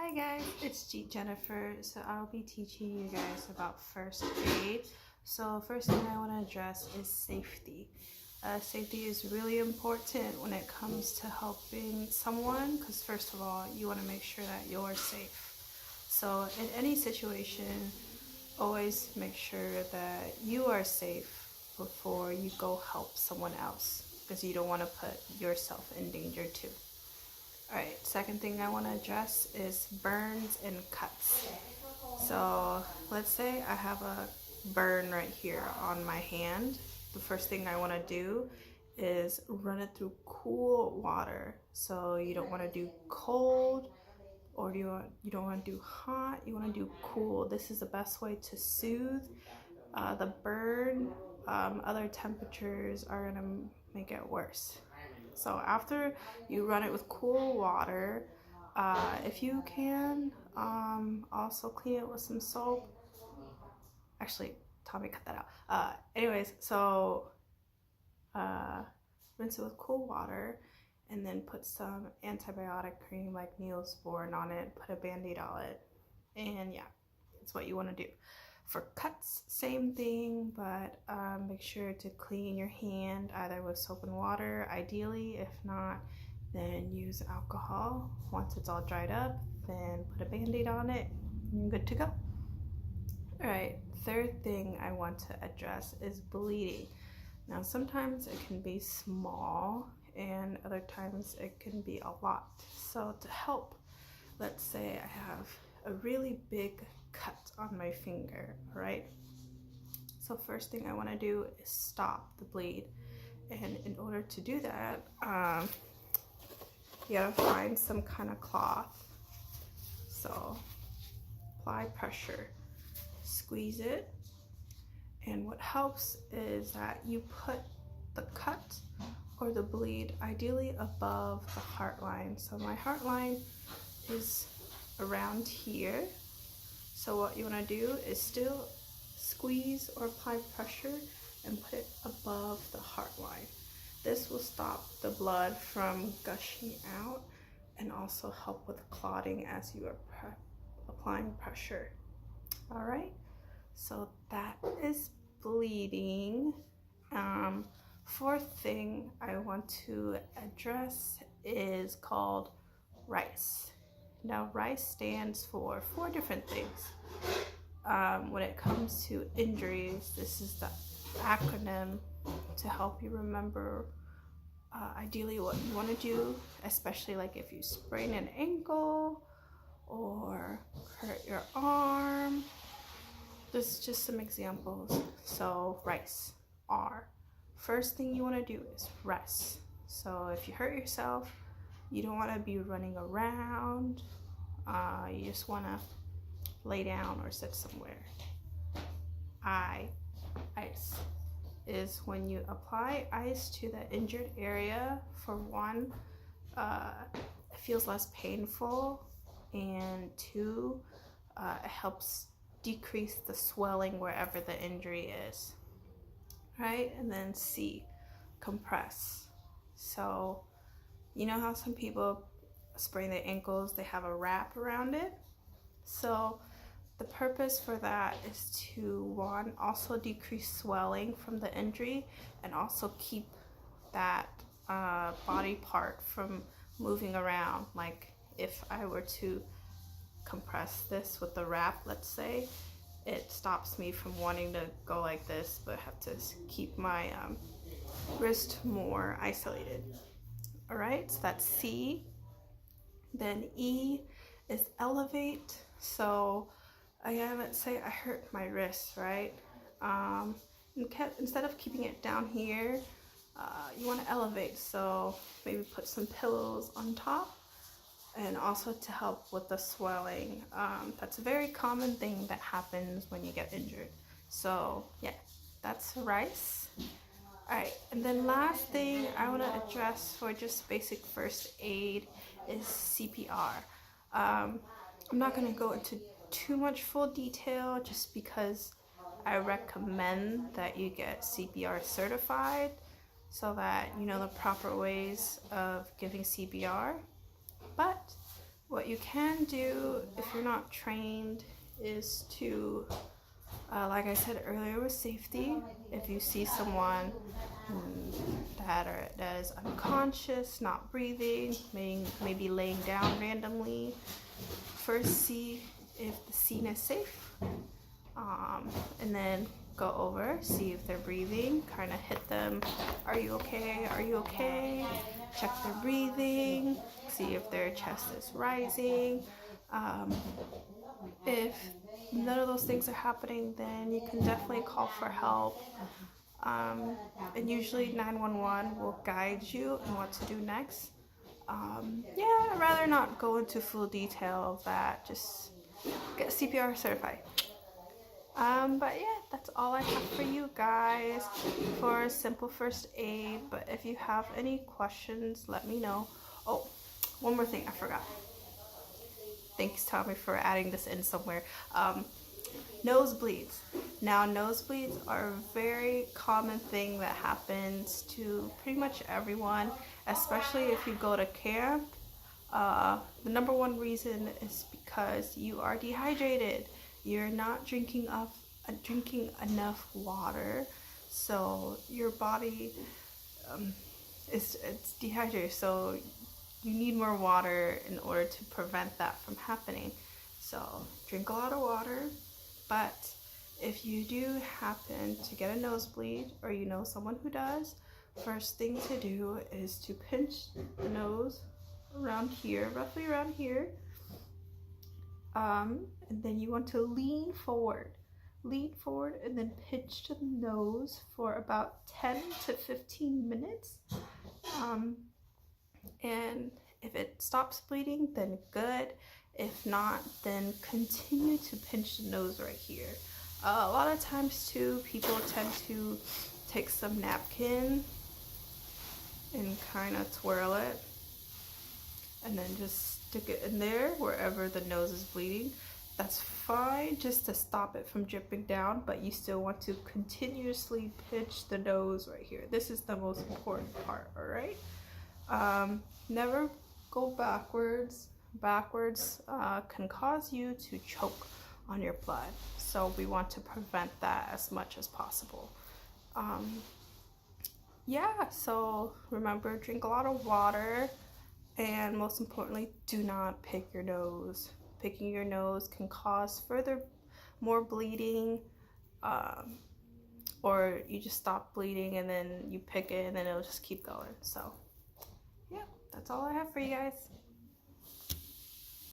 Hi guys, it's Jennifer. So I'll be teaching you guys about first aid. So first thing I want to address is safety. Safety is really important when it comes to helping someone because first of all, you want to make sure that you're safe. So in any situation, always make sure that you are safe before you go help someone else because you don't want to put yourself in danger too. Alright, second thing I want to address is burns and cuts. So let's say I have a burn right here on my hand. The first thing I want to do is run it through cool water. So you don't want to do cold or you don't want to do hot, you want to do cool. This is the best way to soothe the burn. Other temperatures are going to make it worse. So after you run it with cool water, if you can, also clean it with some soap. Actually, Tommy cut that out. Anyways, so rinse it with cool water and then put some antibiotic cream like Neosporin on it, put a Band-Aid on it, and yeah, that's what you want to do. For cuts, same thing, but make sure to clean your hand either with soap and water, ideally. If not, then use alcohol. Once it's all dried up, then put a Band-Aid on it, and you're good to go. Alright, third thing I want to address is bleeding. Now sometimes it can be small and other times it can be a lot. So to help, let's say I have a really big cut on my finger, right? So first thing I want to do is stop the bleed, and in order to do that, you gotta find some kind of cloth. So apply pressure, squeeze it, and what helps is that you put the cut or the bleed ideally above the heart line. So my heart line is around here. So what you want to do is still squeeze or apply pressure and put it above the heart line. This will stop the blood from gushing out and also help with clotting as you are applying pressure. All right, so that is bleeding. Fourth thing I want to address is called RICE. Now, RICE stands for 4 different things. When it comes to injuries, this is the acronym to help you remember ideally what you want to do, especially like if you sprain an ankle or hurt your arm. This is just some examples. So RICE, R. First thing you want to do is rest. So if you hurt yourself, you don't want to be running around. You just want to lay down or sit somewhere. Ice is when you apply ice to the injured area. For one, it feels less painful, and 2, it helps decrease the swelling wherever the injury is. Right? And then C, compress. So you know how some people sprain their ankles, they have a wrap around it? So the purpose for that is to, one, also decrease swelling from the injury and also keep that body part from moving around. Like if I were to compress this with the wrap, let's say, it stops me from wanting to go like this, but have to keep my wrist more isolated. All right, so that's C. Then E is elevate. So again, let's say I hurt my wrist, right? Instead of keeping it down here, you want to elevate. So maybe put some pillows on top, and also to help with the swelling. That's a very common thing that happens when you get injured. So yeah, that's RICE. Alright, and then last thing I want to address for just basic first aid is CPR. I'm not going to go into too much full detail just because I recommend that you get CPR certified so that you know the proper ways of giving CPR. But What you can do if you're not trained is to, like I said earlier with safety, if you see someone that is unconscious, not breathing, maybe laying down randomly, first see if the scene is safe, and then go over, see if they're breathing, kind of hit them, are you okay, are you okay, check their breathing, see if their chest is rising. If none of those things are happening, then you can definitely call for help. And usually 911 will guide you in what to do next. Yeah, I'd rather not go into full detail of that, just get CPR certified. But yeah, that's all I have for you guys for simple first aid. But if you have any questions, let me know. Oh, one more thing I forgot. Thanks, Tommy, for adding this in somewhere. Nosebleeds. Now, nosebleeds are a very common thing that happens to pretty much everyone, especially if you go to camp. The number one reason is because you are dehydrated. You're not drinking enough water, so your body it's dehydrated. So you need more water in order to prevent that from happening. So drink a lot of water. But if you do happen to get a nosebleed, or you know someone who does, first thing to do is to pinch the nose around here, roughly around here. And then you want to lean forward and then pinch to the nose for about 10 to 15 minutes. And if it stops bleeding, then good. If not, then continue to pinch the nose right here. A lot of times too, people tend to take some napkin and kind of twirl it and then just stick it in there wherever the nose is bleeding. That's fine, just to stop it from dripping down, but you still want to continuously pinch the nose right here. This is the most important part, all right? Never go backwards. Backwards can cause you to choke on your blood, so we want to prevent that as much as possible. Yeah, so remember, drink a lot of water, and most importantly, do not pick your nose. Picking your nose can cause more bleeding, or you just stop bleeding and then you pick it and then it'll just keep going. So yeah, that's all I have for you guys.